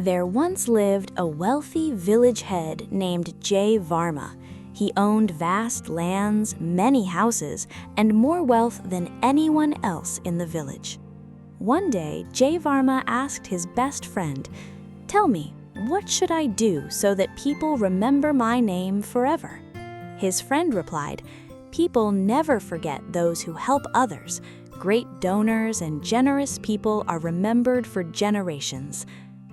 There once lived a wealthy village head named Jay Varma. He owned vast lands, many houses, and more wealth than anyone else in the village. One day, Jay Varma asked his best friend, "Tell me, what should I do so that people remember my name forever?" His friend replied, "People never forget those who help others. Great donors and generous people are remembered for generations."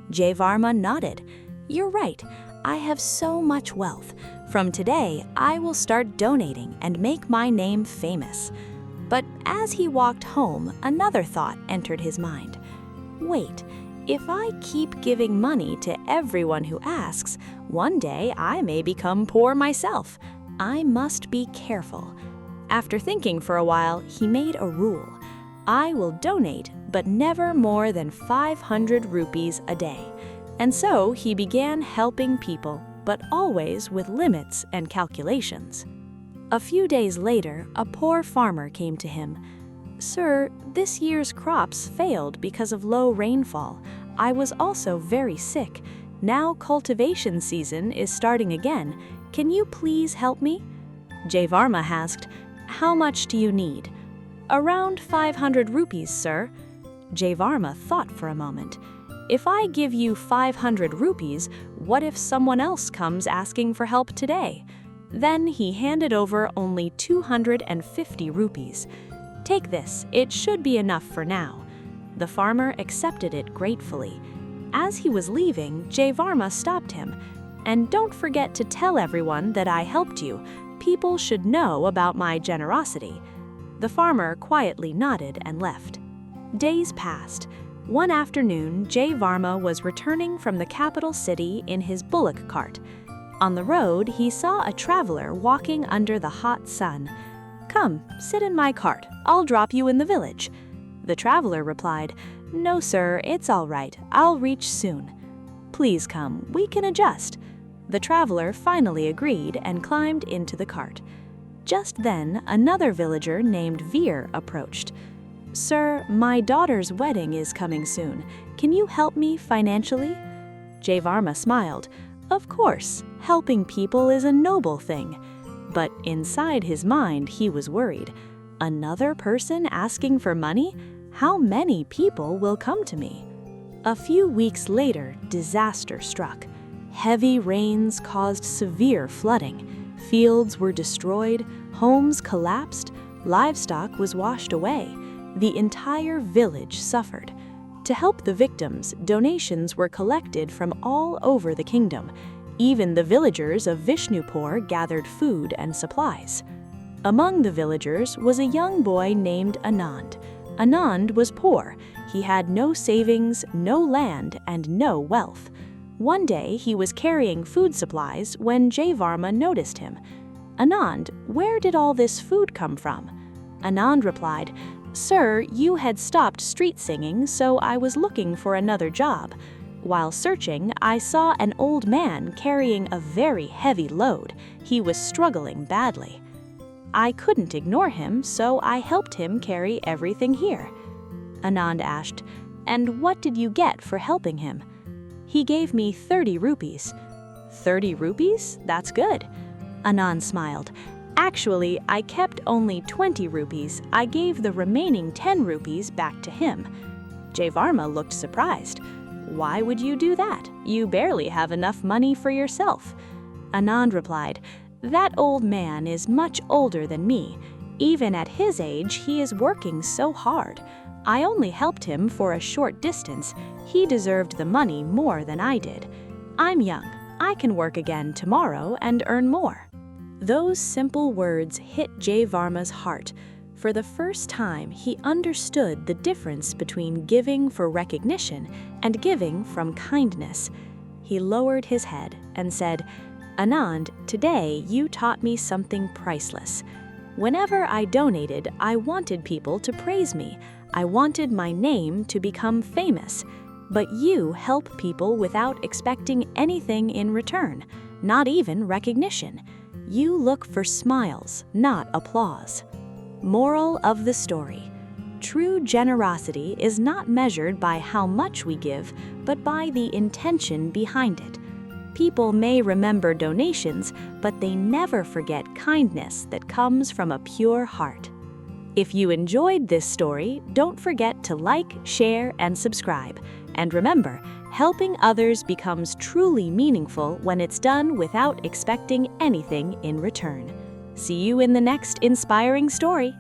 Jay Varma nodded. "You're right. I have so much wealth. From today, I will start donating and make my name famous." But as he walked home, another thought entered his mind. "Wait, if I keep giving money to everyone who asks, one day I may become poor myself. I must be careful." After thinking for a while, he made a rule. "I will donate, but never more than 500 rupees a day." And so he began helping people, but always with limits and calculations. A few days later, a poor farmer came to him. "Sir, this year's crops failed because of low rainfall. I was also very sick. Now cultivation season is starting again. Can you please help me?" Jay Varma asked, "How much do you need?" "Around 500 rupees, sir." Jay Varma thought for a moment. "If I give you 500 rupees, what if someone else comes asking for help today?" Then he handed over only 250 rupees. "Take this, it should be enough for now." The farmer accepted it gratefully. As he was leaving, Jay Varma stopped him. "And don't forget to tell everyone that I helped you. People should know about my generosity." The farmer quietly nodded and left. Days passed. One afternoon, Jay Varma was returning from the capital city in his bullock cart. On the road, he saw a traveler walking under the hot sun. "Come, sit in my cart. I'll drop you in the village." The traveler replied, "No, sir, it's all right. I'll reach soon." "Please come, we can adjust." The traveler finally agreed and climbed into the cart. Just then, another villager named Veer approached. "Sir, my daughter's wedding is coming soon. Can you help me financially?" Jay Varma smiled. Of course, helping people is a noble thing. But inside his mind, he was worried. Another person asking for money? How many people will come to me? A few weeks later, disaster struck. Heavy rains caused severe flooding. Fields were destroyed, homes collapsed, livestock was washed away. The entire village suffered. To help the victims, donations were collected from all over the kingdom. Even the villagers of Vishnupur gathered food and supplies. Among the villagers was a young boy named Anand. Anand was poor. He had no savings, no land, and no wealth. One day, he was carrying food supplies when Jay Varma noticed him. "Anand, where did all this food come from?" Anand replied, "Sir, you had stopped street singing, so I was looking for another job. While searching, I saw an old man carrying a very heavy load. He was struggling badly. I couldn't ignore him, so I helped him carry everything here." Anand asked, "And what did you get for helping him?" "He gave me 30 rupees. 30 rupees? That's good." Anand smiled. "Actually, I kept only 20 rupees. I gave the remaining 10 rupees back to him." Jay Varma looked surprised. "Why would you do that? You barely have enough money for yourself." Anand replied, "That old man is much older than me. Even at his age, he is working so hard. I only helped him for a short distance. He deserved the money more than I did. I'm young. I can work again tomorrow and earn more." Those simple words hit Jay Varma's heart. For the first time, he understood the difference between giving for recognition and giving from kindness. He lowered his head and said, "Anand, today you taught me something priceless. Whenever I donated, I wanted people to praise me. I wanted my name to become famous. But you help people without expecting anything in return, not even recognition. You look for smiles, not applause." Moral of the story: True generosity is not measured by how much we give, but by the intention behind it. People may remember donations, but they never forget kindness that comes from a pure heart. If you enjoyed this story, don't forget to like, share, and subscribe. And remember, helping others becomes truly meaningful when it's done without expecting anything in return. See you in the next inspiring story.